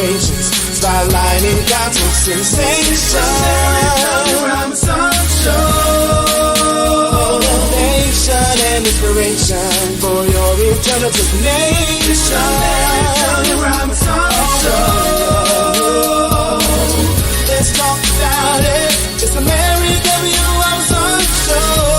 inspirations, spotlighting gospel sensation. Motivation and inspiration for your alternative nation. Let's talk about it. It's the Mary W. Robinson Show.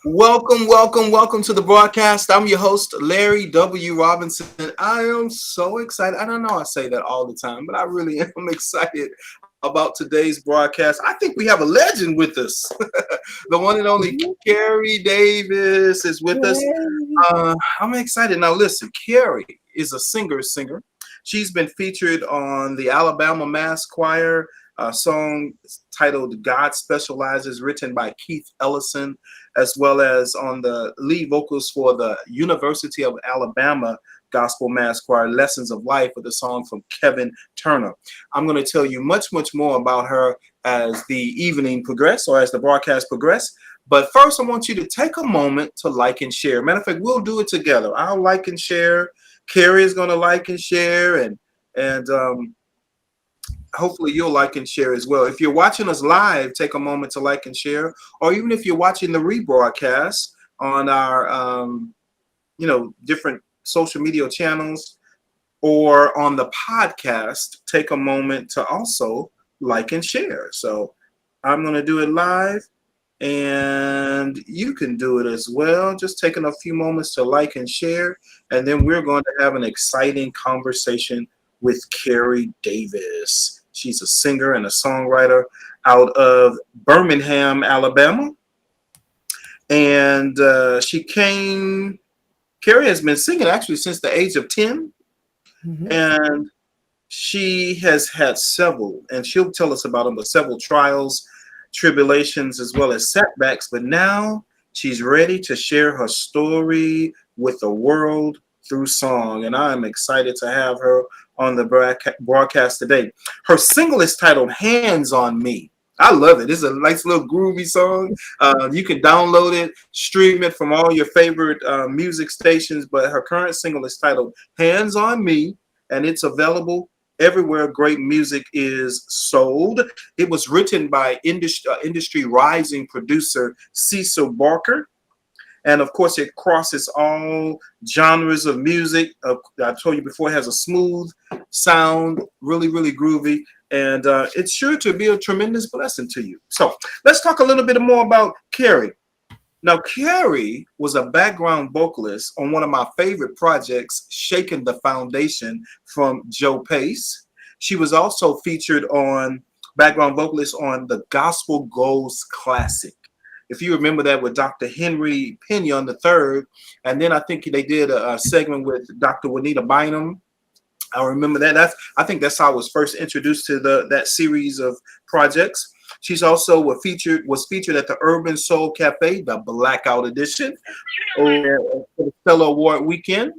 Welcome to the broadcast. I'm your host, Larry W. Robinson. I am so excited. I don't know I say that all the time, but I really am excited about today's broadcast. I think we have a legend with us. The one and only Carrie Davis is with us. I'm excited. Now listen, Carrie is a singer. She's been featured on the Alabama Mass Choir, a song titled God Specializes, written by Keith Ellison, as well as on the lead vocals for the University of Alabama Gospel Mass Choir, Lessons of Life, with a song from Kevin Turner. I'm going to tell you much more about her as the evening progresses, or as the broadcast progresses. But first, I want you to take a moment to like and share. Matter of fact, we'll do it together. I'll like and share. Carrie is going to like and share, and hopefully you'll like and share as well. If you're watching us live, take a moment to like and share, or even if you're watching the rebroadcast on our different social media channels or on the podcast, take a moment to also like and share. So I'm going to do it live, and you can do it as well. Just taking a few moments to like and share, and then we're going to have an exciting conversation with Carrie Davis. She's a singer and a songwriter out of Birmingham, Alabama. And Carrie has been singing actually since the age of 10. Mm-hmm. And she has had several, and she'll tell us about them, but several trials, tribulations, as well as setbacks. But now she's ready to share her story with the world through song. And I'm excited to have her on the broadcast today. Her single is titled Hands on Me. I love it. It's a nice little groovy song. You can download it, stream it from all your favorite music stations. But her current single is titled Hands on Me, and it's available everywhere great music is sold. It was written by industry rising producer Cecil Barker. And of course, it crosses all genres of music. I told you before, it has a smooth sound, really groovy. And it's sure to be a tremendous blessing to you. So let's talk a little bit more about Carrie. Now, Carrie was a background vocalist on one of my favorite projects, Shaking the Foundation, from Joe Pace. She was also featured on background vocalist on the Gospel Goes Classic. If you remember that, with Dr. Henry Pinion III, and then I think they did a segment with Dr. Juanita Bynum. I remember that. I think that's how I was first introduced to that series of projects. She's also was featured at the Urban Soul Cafe, the Blackout Edition, for the Stellar Award weekend.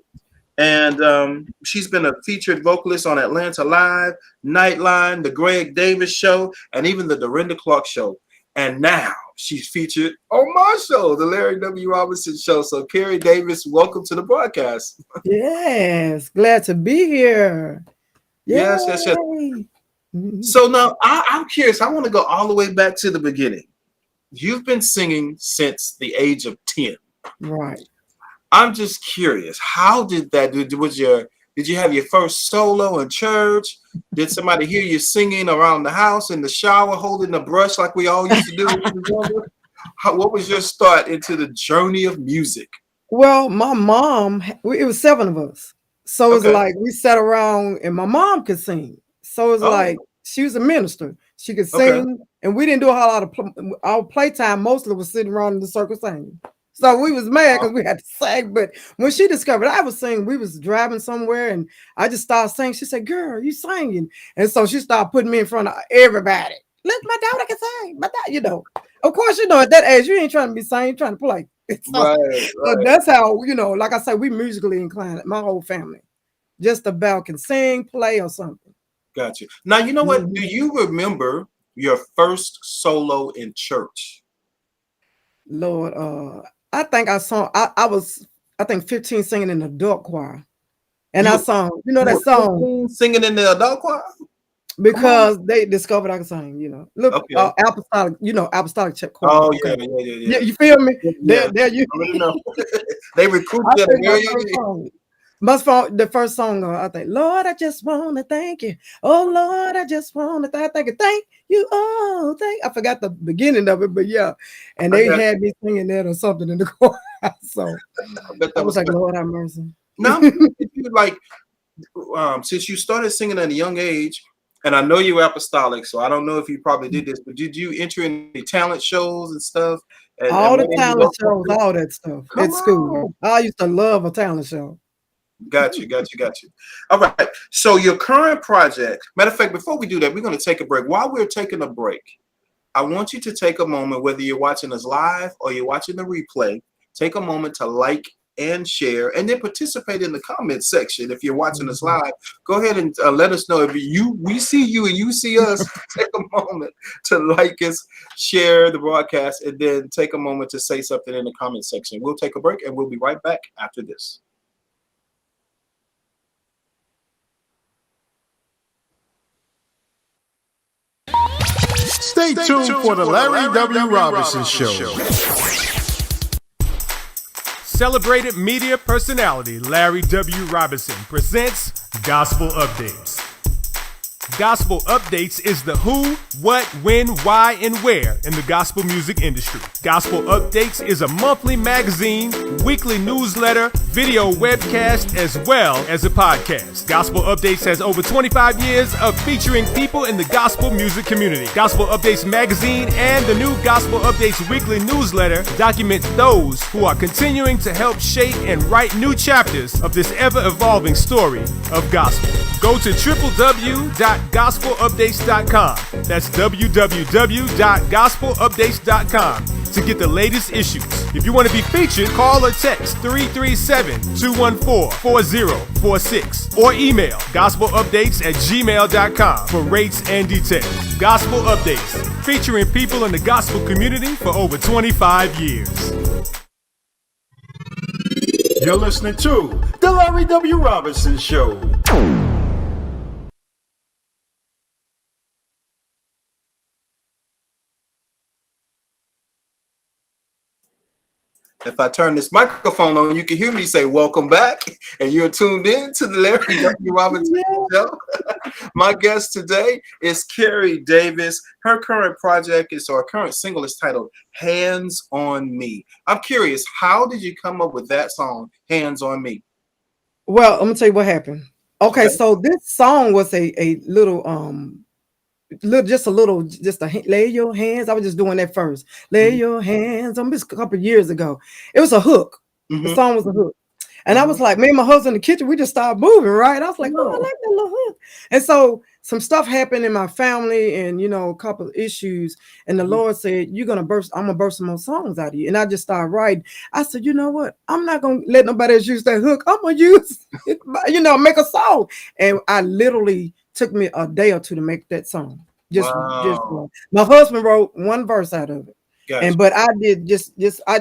And she's been a featured vocalist on Atlanta Live, Nightline, The Greg Davis Show, and even the Dorinda Clark Show. And now she's featured on my show, the Larry W. Robinson Show. So, Carrie Davis, welcome to the broadcast. Yes, glad to be here. Yay. Yes. Mm-hmm. So now I'm curious. I want to go all the way back to the beginning. You've been singing since the age of 10. Right. I'm just curious. How did that do? Did you have your first solo in church? Did somebody hear you singing around the house, in the shower, holding a brush like we all used to do? What was your start into the journey of music? Well, my mom, it was 7 of us. So it was like we sat around and my mom could sing. So it was like she was a minister. She could sing, and we didn't do a whole lot of our playtime. Mostly was sitting around in the circle singing. So we was mad because we had to sing. But when she discovered I was singing, we was driving somewhere and I just started singing. She said, "Girl, you singing." And so she started putting me in front of everybody. Let my daughter can sing. Of course, at that age, you ain't trying to be singing, you're trying to play. So that's how, like I said, we musically inclined, my whole family. Just about can sing, play, or something. Got you. Now, you know what? Do Mhm. you remember your first solo in church? Lord, I think I was I think 15 singing in the adult choir. And I You sung, you that were song 15 singing in the adult choir? Come on. because they discovered I could sing, Look, Okay. apostolic, apostolic check choir. Oh, Okay. yeah, yeah, yeah, Yeah, yeah. you feel me? Yeah, There you I already know. They recruit I you at a think my very young first age. song. The first song, I think, Lord, I just want to thank you. Oh, Lord, I just want to thank you. Thank you. Oh, I forgot the beginning of it, but yeah. And I they got had me singing that or something in the choir. So I bet I that was was like, good. Lord, have mercy. Now, I'm curious if you like, since you started singing at a young age, and I know you're apostolic, so I don't know if you probably did this, but did you enter any talent shows and stuff? And All the went on talent those shows, competitions? all that stuff Come at school. on. I used to love a talent show. Got you, got you, got you. All right. So your current project, matter of fact, before we do that, we're going to take a break. While we're taking a break, I want you to take a moment, whether you're watching us live or you're watching the replay, take a moment to like and share, and then participate in the comment section. If you're watching us Mhm. live, go ahead and let us know if we see you and you see us. Take a moment to like us, share the broadcast, and then take a moment to say something in the comment section. We'll take a break, and we'll be right back after this. Stay tuned for the Larry W. Robinson Show. Celebrated media personality Larry W. Robinson presents Gospel Updates. Gospel Updates is the who, what, when, why, and where in the gospel music industry. Gospel Updates is a monthly magazine, weekly newsletter, video webcast, as well as a podcast. Gospel Updates has over 25 years of featuring people in the gospel music community. Gospel Updates magazine and the new Gospel Updates weekly newsletter document those who are continuing to help shape and write new chapters of this ever-evolving story of gospel. Go to www.gospelupdates.com. That's www.gospelupdates.com to get the latest issues. If you want to be featured, call or text 337-214-4046 or email gospelupdates@gmail.com for rates and details. Gospel Updates, featuring people in the gospel community for over 25 years. You're listening to the Larry W. Robinson Show. If I turn this microphone on, you can hear me say, "Welcome back," and you're tuned in to the Larry W. Robinson Show. My guest today is Carrie Davis. Her current project or current single is titled "Hands on Me." I'm curious, how did you come up with that song, "Hands on Me"? Well, I'm gonna tell you what happened. Okay, Okay. so this song was a little lay your hands. I was just doing that first. Lay Mm-hmm. your hands on this a couple of years ago. It was a hook. The Mm-hmm. song was a hook. And I Mm-hmm. was like, me and my husband in the kitchen, we just started moving, right? I was like, oh, I No. like that little hook. And so some stuff happened in my family and, a couple of issues. And the Mm-hmm. Lord said, I'm going to burst some more songs out of you. And I just started writing. I said, you know what? I'm not going to let nobody else use that hook. I'm going to use it, make a song. And I literally took me a day or two to make that song. Just Wow. my husband wrote one verse out of it. Gotcha. But I did I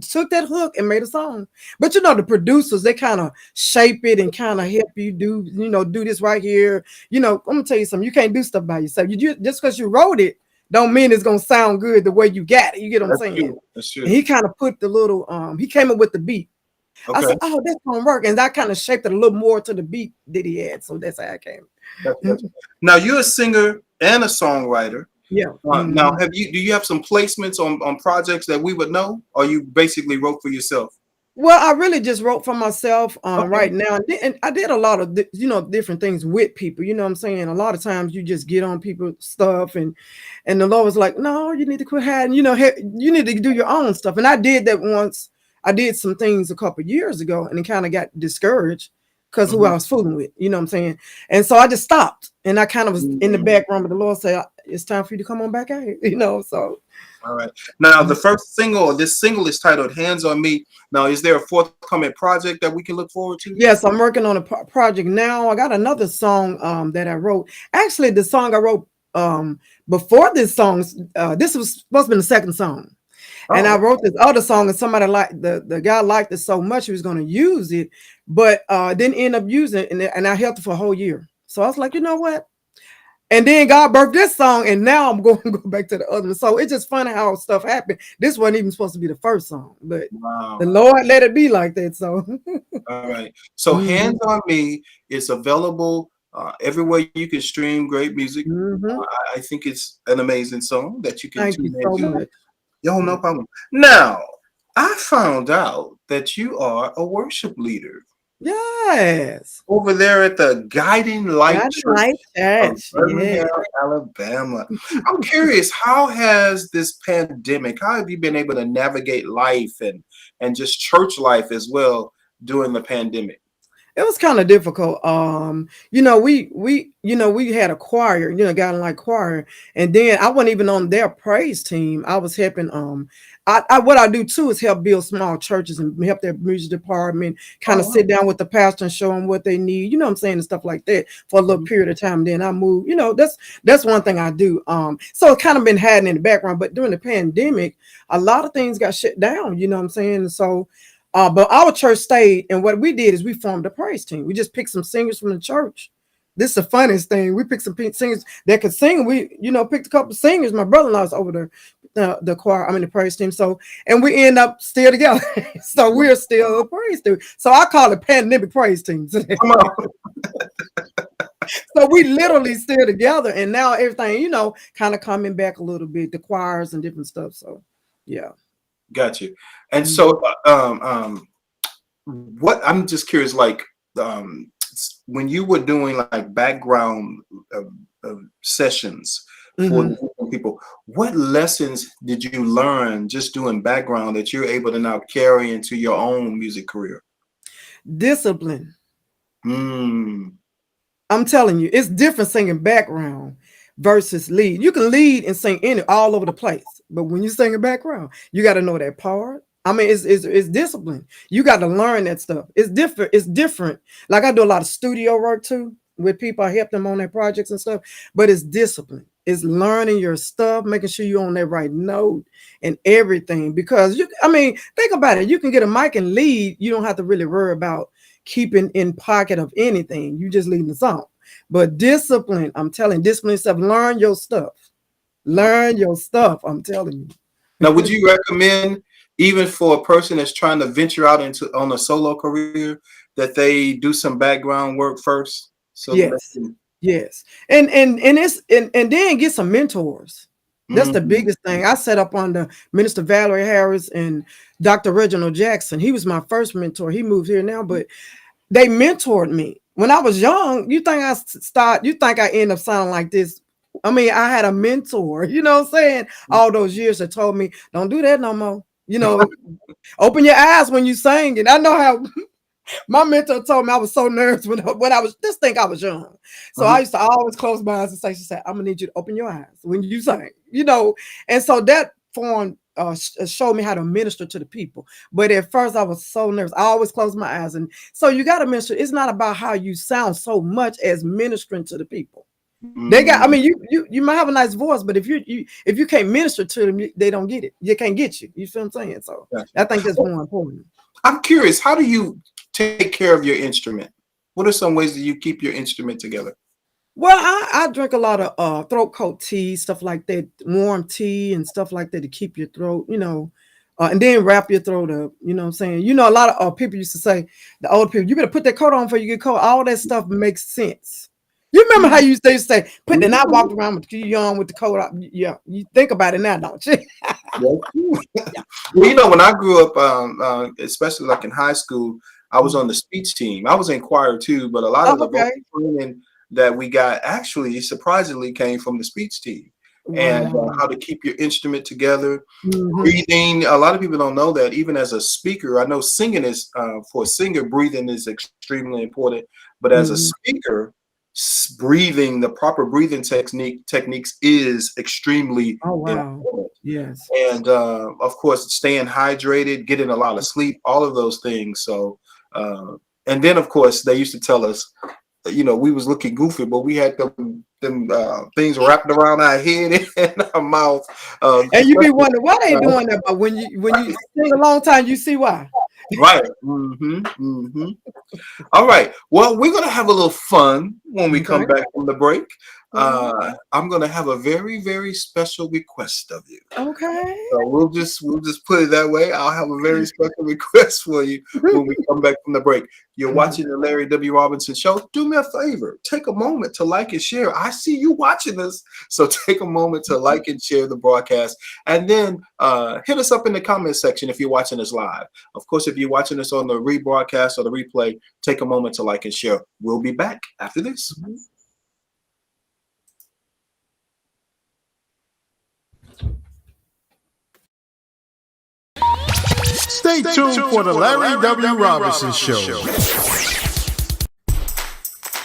took that hook and made a song. But the producers, they kind of shape it and kind of help you do this right here. I'm gonna tell you something. You can't do stuff by yourself. Just because you wrote it don't mean it's gonna sound good the way you got it. You get what I'm That's saying? true. That's And true. he kind of put the little he came up with the beat. I Okay. said, oh, that's gonna work. And that kind of shaped it a little more to the beat that he had. So that's how I came. Gotcha, gotcha. Now you're a singer and a songwriter. Yeah. Now, do you have some placements on projects that we would know, or you basically wrote for yourself? Well, I really just wrote for myself Okay. right now. And I did a lot of, different things with people. You know what I'm saying? A lot of times you just get on people's stuff and the Lord was like, no, you need to quit hiding. You need to do your own stuff. And I did that once. I did some things a couple of years ago and it kind of got discouraged because who I Mm-hmm. was fooling with. You know what I'm saying? And so I just stopped. And I kind of was in the Mm-hmm. background, but the Lord said, it's time for you to come on back out here, you know. So all right. Now, the first single, or this single, is titled "Hands on Me." Now, is there a forthcoming project that we can look forward to? yes, I'm working on a project now. I got another song that I wrote. Actually, the song I wrote before this song, this was supposed to be the second song. And I wrote this other song, and somebody liked the guy liked it so much he was going to use it, but didn't end up using it, and I held it for a whole year. So I was like, you know what? And then God birthed this song, and now I'm going to go back to the other one. So it's just funny how stuff happened. This wasn't even supposed to be the first song, but the Lord let it be like that. So all right. So Hands on Me is available everywhere you can stream great music. I think it's an amazing song that you can thank you so much. Yo, no problem. Now, I found out that you are a worship leader. Yes. Over there at the Guiding Light Church of Birmingham, Alabama. I'm curious, how has this pandemic, how have you been able to navigate life and just church life as well during the pandemic? It was kind of difficult. You know, we had a choir, you know, Guiding Light choir, and then I wasn't even on their praise team. I was helping. I what I do too is help build small churches and help their music department kind of sit down with the pastor and show them what they need. You know what I'm saying, and stuff like that for a little period of time. Then I move. You know, that's one thing I do. So it's kind of been hiding in the background. But during the pandemic, a lot of things got shut down. You know what I'm saying? And so. But our church stayed, and what we did is we formed a praise team. We just picked some singers from the church. This is the funniest thing. We picked some singers that could sing. We, you know, picked a couple of singers. My brother-in-law's over the choir. The praise team. So, and we end up still together. So we're still a praise team. So I call it pandemic praise team. So we literally still together, and now everything, you know, kind of coming back a little bit. The choirs and different stuff. So, yeah. Got you. And so, what I'm just curious, like, when you were doing like background sessions for different people, what lessons did you learn just doing background that you're able to now carry into your own music career? Discipline. I'm telling you, it's different singing background versus lead. You can lead and sing all over the place, but when you sing a background, you got to know that part. I mean, it's discipline. You got to learn that stuff. It's different. It's different. Like I do a lot of studio work too with people. I help them on their projects and stuff, but it's discipline. It's learning your stuff, making sure you're on that right note and everything. Because think about it. You can get a mic and lead. You don't have to really worry about keeping in pocket of anything. You just leading the song. But discipline, I'm telling you, discipline stuff. Learn your stuff. Learn your stuff. I'm telling you. Now, would you recommend, even for a person that's trying to venture out on a solo career, that they do some background work first? So yes, and then get some mentors. That's the biggest thing. I set up under Minister Valerie Harris and Dr. Reginald Jackson. He was my first mentor. He moved here now, but they mentored me when I was young. You think I end up sounding like this? I mean, I had a mentor, you know what I'm saying? All those years that told me, don't do that no more. You know, open your eyes when you sing. And I know how my mentor told me I was so nervous when I was just think I was young. So I used to always close my eyes and say, she said, I'm gonna need you to open your eyes when you sing, you know. And so that formed showed me how to minister to the people. But at first I was so nervous. I always closed my eyes. And so you got to minister. It's not about how you sound so much as ministering to the people. They got, you might have a nice voice, but if you can't minister to them, they don't get it. They can't get you. You feel what I'm saying? So I think that's more important. I'm curious, how do you take care of your instrument? What are some ways that you keep your instrument together? Well, I drink a lot of throat coat tea, stuff like that, warm tea and stuff like that to keep your throat, you know, and then wrap your throat up. You know what I'm saying? You know, a lot of people used to say, the old people, you better put that coat on before you get cold. All that stuff makes sense. You remember how you used to say, and I walked around with you on with the coat up. Yeah, you think about it now, don't you? Well, you know, when I grew up, especially like in high school, I was on the speech team. I was in choir too, but a lot of the vocal training that we got actually surprisingly came from the speech team. Wow. And how to keep your instrument together, breathing. A lot of people don't know that even as a speaker, I know singing is for a singer, breathing is extremely important. But as a speaker, breathing, the proper breathing techniques is extremely Oh wow. important. Yes. And of course, staying hydrated, getting a lot of sleep, all of those things. So, and then of course, they used to tell us, we was looking goofy, but we had them things wrapped around our head and our mouth. And you be wondering why they doing that, but when you sing a long time, you see why. Right. All right. Well, we're gonna have a little fun when we come back from the break. I'm gonna have a very, very special request of you. Okay. So we'll just put it that way. I'll have a very special request for you when we come back from the break. You're watching the Larry W. Robinson Show. Do me a favor. Take a moment to like and share. I see you watching us. So take a moment to like and share the broadcast. And then hit us up in the comment section if you're watching us live. Of course, if you're watching us on the rebroadcast or the replay, take a moment to like and share. We'll be back after this. Stay tuned for the Larry W. Robinson Show.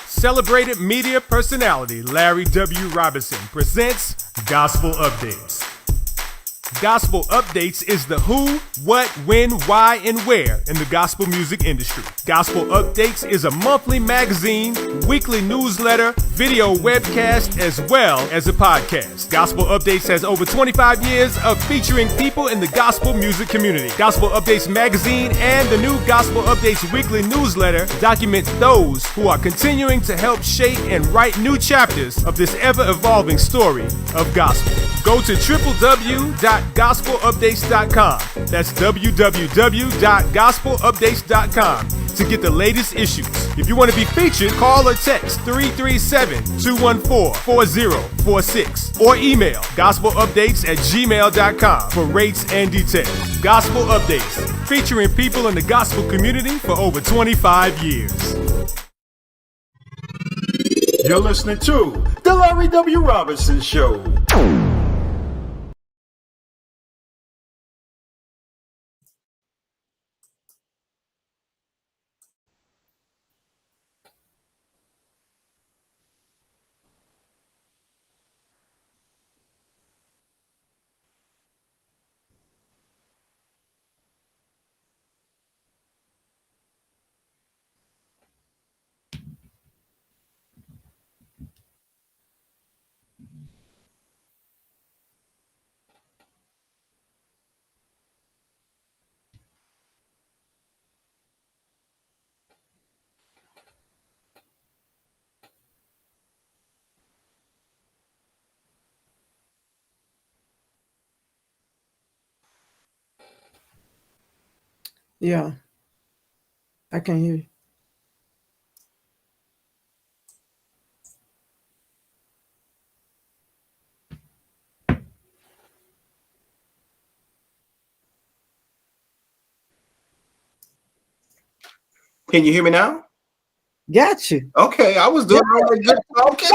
Celebrated media personality Larry W. Robinson presents Gospel Updates. Gospel Updates is the who, what, when, why, and where in the gospel music industry. Gospel Updates is a monthly magazine, weekly newsletter, video webcast, as well as a podcast. Gospel Updates has over 25 years of featuring people in the gospel music community. Gospel Updates magazine and the new Gospel Updates weekly newsletter document those who are continuing to help shape and write new chapters of this ever-evolving story of gospel. Go to www.gospelupdates.com. That's www.gospelupdates.com to get the latest issues. If you want to be featured, call or text 337-214-4046 or email gospelupdates@gmail.com for rates and details. Gospel Updates, featuring people in the gospel community for over 25 years. You're listening to the Larry W. Robinson Show. Yeah, I can hear you. Can you hear me now? Got you. Okay, I was doing all the good talking.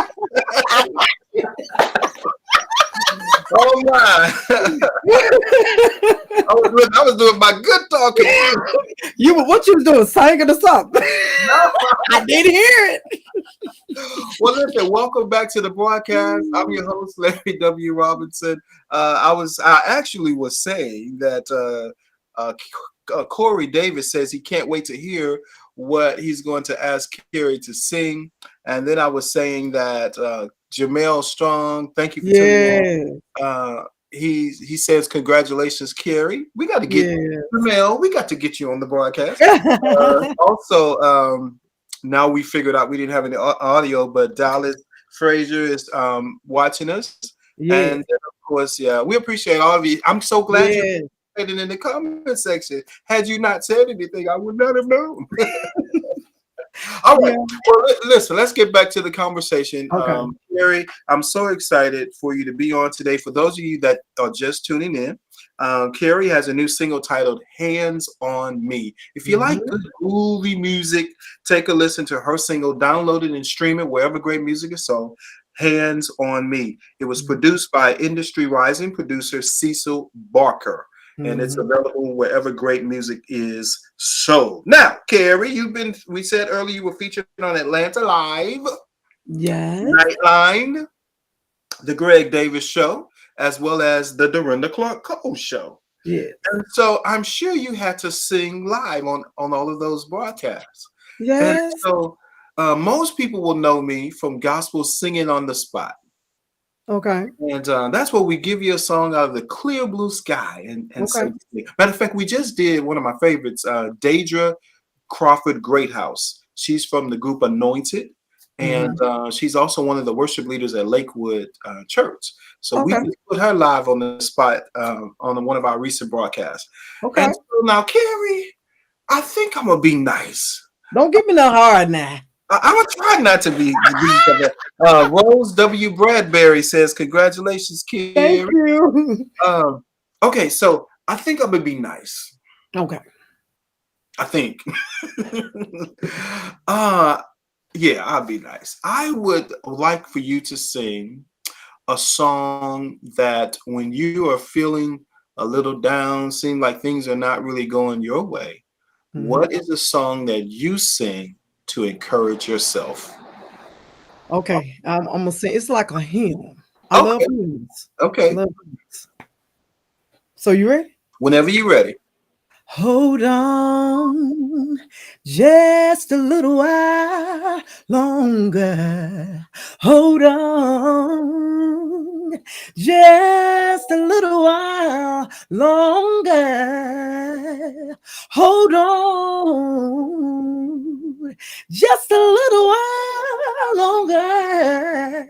Oh my! I was doing my good talking. What you was doing? Singing or something? No. I didn't hear it. Well, listen. Welcome back to the broadcast. I'm your host, Larry W. Robinson. I actually was saying that Corey Davis says he can't wait to hear what he's going to ask Carrie to sing, and then I was saying that Jamel Strong, thank you for tuning in. He says congratulations, Carrie. We got to get Jamel. We got to get you on the broadcast. Also, now we figured out we didn't have any audio, but Dallas Frazier is watching us, and of course, we appreciate all of you. I'm so glad you in the comment section. Had you not said anything, I would not have known. All right. Well, listen, let's get back to the conversation. Okay. Carrie, I'm so excited for you to be on today. For those of you that are just tuning in, Carrie has a new single titled Hands on Me. If you like good groovy music, take a listen to her single, download it and stream it wherever great music is sold. Hands on Me. It was produced by industry rising producer Cecil Barker. And it's available wherever great music is sold. Now, Carrie, we said earlier you were featured on Atlanta Live. Yes. Nightline, the Greg Davis Show, as well as the Dorinda Clark Cole Show. Yes. And so I'm sure you had to sing live on all of those broadcasts. And Yes. so most people will know me from gospel singing on the spot. Okay. And that's where we give you a song out of the clear blue sky. And Okay. so, matter of fact, we just did one of my favorites, Deidre Crawford Greathouse. She's from the group Anointed. And she's also one of the worship leaders at Lakewood Church. So we Okay. just put her live on the spot on one of our recent broadcasts. Okay. And so now, Carrie, I think I'm going to be nice. Don't give me no hard now. I'm gonna try not to be. Rose W. Bradbury says, "Congratulations, kid." Thank you. Okay, so I think I'm gonna be nice. Okay. I think. Yeah, I'll be nice. I would like for you to sing a song that when you are feeling a little down, seem like things are not really going your way. What is a song that you sing to encourage yourself? Okay. I'm gonna say it's like a hymn. I love Okay. hymns. Okay. Love hymns. So you ready? Whenever you're ready. Hold on just a little while longer. Hold on just a little while longer. Hold on just a little while longer.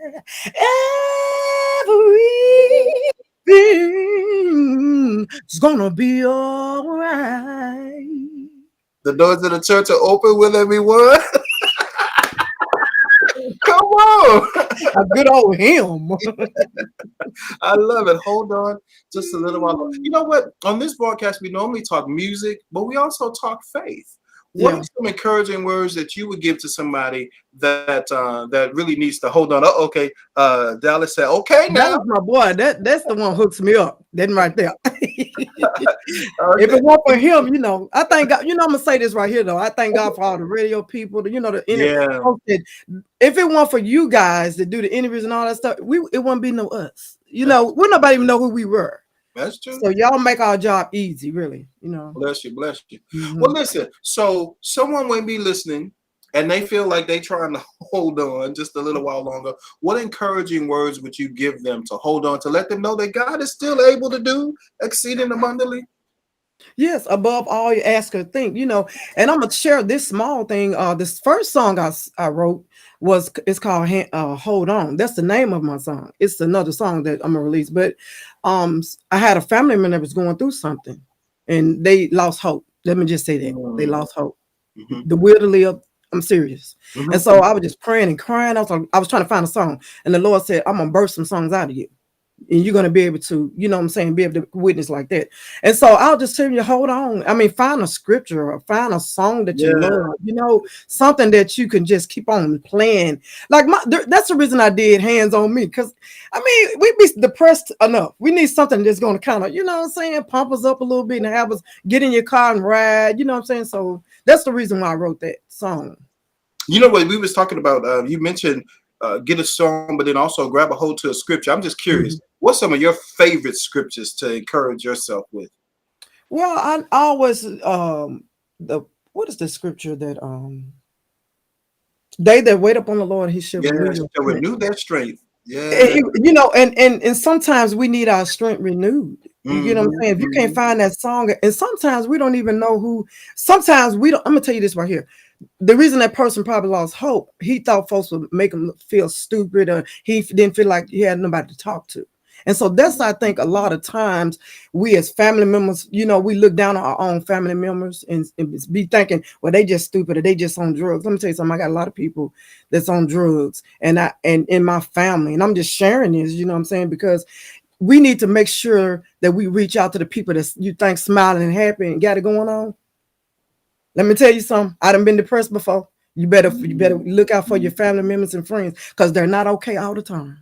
Everything's gonna be all right. The doors of the church are open with everyone. Come on. A good old hymn. I love it. Hold on just a little while. You know what? On this broadcast, we normally talk music, but we also talk faith. What Yeah. are some encouraging words that you would give to somebody that that really needs to hold on? Oh, okay. Dallas said, okay That now. was my boy. That's the one hooks me up. That right there. If Okay. it weren't for him, I thank God. I'm gonna say this right here though. I thank God for all the radio people, the Yeah. folks that, if it weren't for you guys that do the interviews and all that stuff, it wouldn't be no us. We nobody even know who we were. That's true. So y'all make our job easy, really. Bless you, bless you. Mhm. Well, listen, so someone may be listening and they feel like they trying to hold on just a little while longer. What encouraging words would you give them to hold on, to let them know that God is still able to do exceeding abundantly? Yes, above all you ask or think, and I'm gonna share this small thing. This first song I wrote it's called Hold On. That's the name of my song. It's another song that I'm gonna release. But I had a family member that was going through something and they lost hope. Let me just say that. They lost hope. The will to live. I'm serious. And so I was just praying and crying. I was trying to find a song. And the Lord said, I'm gonna burst some songs out of you. And you're going to be able to, be able to witness like that. And so I'll just tell you, hold on. I mean, find a scripture or find a song that you love, something that you can just keep on playing. Like that's the reason I did Hands on Me. Because, we be depressed enough. We need something that's going to kind of, pump us up a little bit and have us get in your car and ride. So that's the reason why I wrote that song. You know what we was talking about? You mentioned get a song, but then also grab a hold to a scripture. I'm just curious, what's some of your favorite scriptures to encourage yourself with? Well, I always what is the scripture that they that wait upon the Lord, he shall renew their strength. Yeah, and sometimes we need our strength renewed. You know what I'm saying? If you can't find that song, and sometimes we don't even know who. Sometimes we don't. I'm gonna tell you this right here. The reason that person probably lost hope, he thought folks would make him feel stupid, or he didn't feel like he had nobody to talk to. And so that's, I think, a lot of times we as family members, we look down on our own family members and be thinking, well, they just stupid or they just on drugs. Let me tell you something. I got a lot of people that's on drugs and in my family, and I'm just sharing this, you know what I'm saying? Because we need to make sure that we reach out to the people that you think smiling and happy and got it going on. Let me tell you something. I done been depressed before. You better look out for your family members and friends because they're not okay all the time.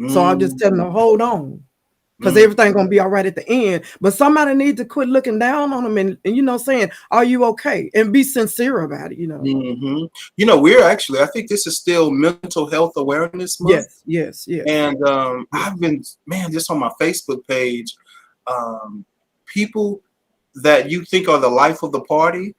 So I'm just telling them, hold on. because everything's gonna be all right at the end. But somebody needs to quit looking down on them and saying, "Are you okay?" and be sincere about it. We're actually, I think this is still Mental Health Awareness Month. Yes. And I've been, just on my Facebook page, people that you think are the life of the party,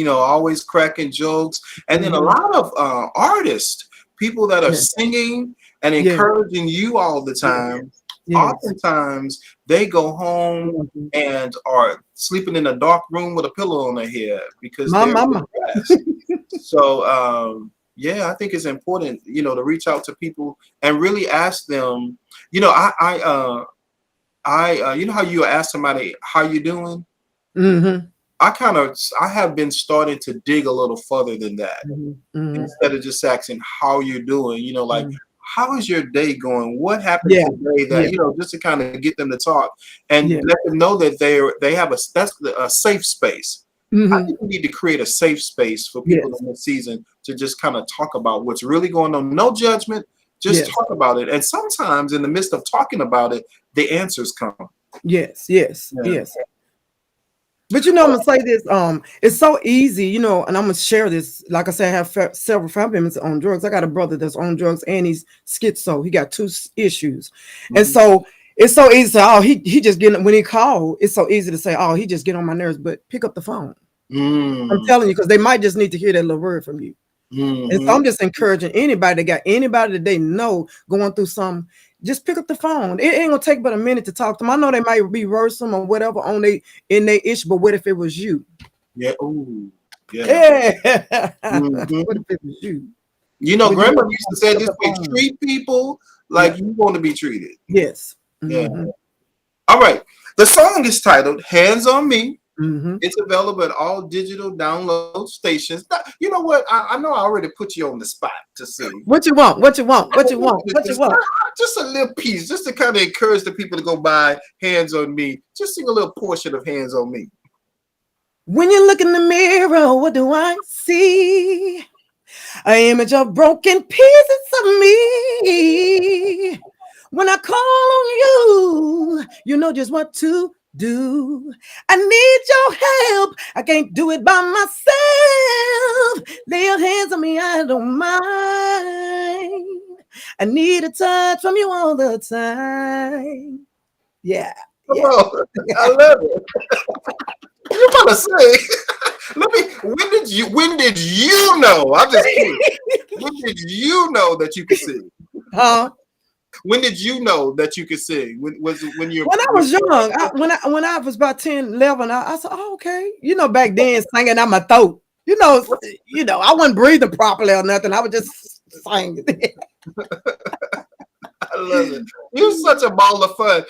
always cracking jokes, and then a lot of artists, people that are singing and encouraging you all the time. Oftentimes they go home and are sleeping in a dark room with a pillow on their head because they're depressed. So I think it's important, to reach out to people and really ask them. I how you ask somebody how you doing. I have been starting to dig a little further than that. Instead of just asking how you doing, how is your day going? What happened today that, just to kind of get them to talk and let them know that they have a safe space. I think we need to create a safe space for people in this season to just kind of talk about what's really going on. No judgment, just talk about it. And sometimes in the midst of talking about it, the answers come. Yes. But I'm gonna say this. It's so easy, and I'm gonna share this. Like I said, I have several family members on drugs. I got a brother that's on drugs and he's schizo. He got 2 issues, and so it's so easy to say, he just getting when he called. It's so easy to say, he just get on my nerves. But pick up the phone. I'm telling you, because they might just need to hear that little word from you. And so I'm just encouraging anybody that got anybody that they know going through something. Just pick up the phone. It ain't gonna take but a minute to talk to them. I know they might be worrisome or whatever in their issue, but what if it was you? Yeah. Ooh. Yeah. What if it was you? Grandma used to say this way: treat people like you want to be treated. Yes. Yeah. All right. The song is titled "Hands on Me." It's available at all digital download stations. Now, you know what? I know I already put you on the spot to sing. What you want? Just a little piece, just to kind of encourage the people to go buy "Hands on Me." Just sing a little portion of "Hands on Me." When you look in the mirror, what do I see? An image of broken pieces of me. When I call on you, you know just what to do. I need your help. I can't do it by myself. Lay your hands on me, I don't mind. I need a touch from you all the time. Yeah. Come on. I love it. You about to say, when did you know? I'm just kidding. When did you know that you could sing? Huh? When did you know that you could sing? When I was young, when I was about 10, 11, I said, okay. Back then singing out my throat. I wasn't breathing properly or nothing. I was just singing. I love it. You're such a ball of fun.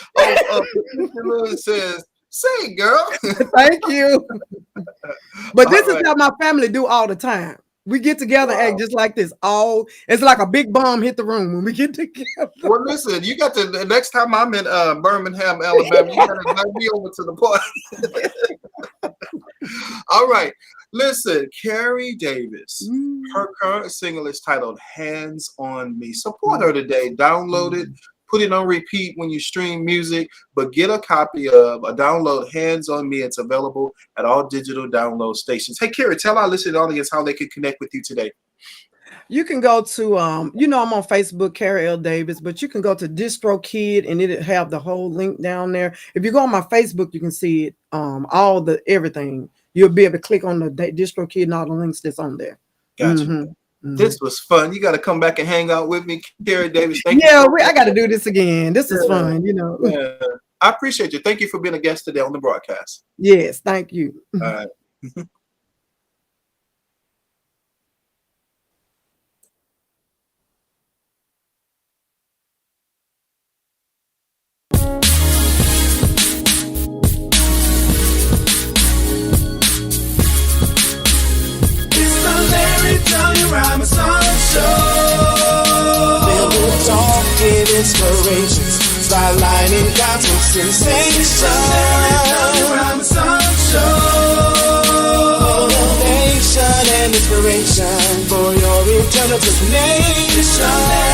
Lily says, sing, girl. Thank you. But this is how my family do all the time. We get together, act just like this. It's like a big bomb hit the room when we get together. Well, listen, you got to the next time I'm in Birmingham, Alabama, you got to invite me over to the party. All right. Listen, Carrie Davis, her current single is titled "Hands on Me." Support her today. Download it. Put it on repeat when you stream music, but get a copy of a download "Hands on Me." It's available at all digital download stations. Hey, Carrie, tell our listening audience how they can connect with you today. You can go to, I'm on Facebook, Carrie L. Davis, but you can go to DistroKid and it'll have the whole link down there. If you go on my Facebook, you can see it, everything. You'll be able to click on the DistroKid and all the links that's on there. Gotcha. This was fun. You got to come back and hang out with me, Carrie Davis. Thank you. I got to do this again. This is fun, Yeah. I appreciate you. Thank you for being a guest today on the broadcast. Yes, thank you. All right. Inspirations, spotlighting gospel sensation. Motivation and inspiration for your eternal destination.